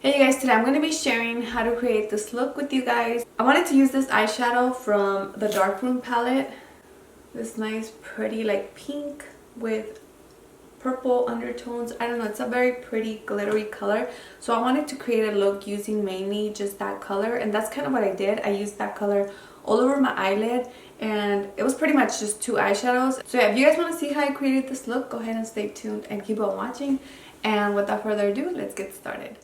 Hey you guys, today I'm going to be sharing how to create this look with you guys. I wanted to use this eyeshadow from the Darkroom palette. This nice pretty like pink with purple undertones. I don't know, it's a very pretty glittery color. So I wanted to create a look using mainly just that color, and that's kind of what I did. I used that color all over my eyelid, and it was pretty much just two eyeshadows. So yeah, if you guys want to see how I created this look, go ahead and stay tuned and keep on watching. And without further ado, let's get started.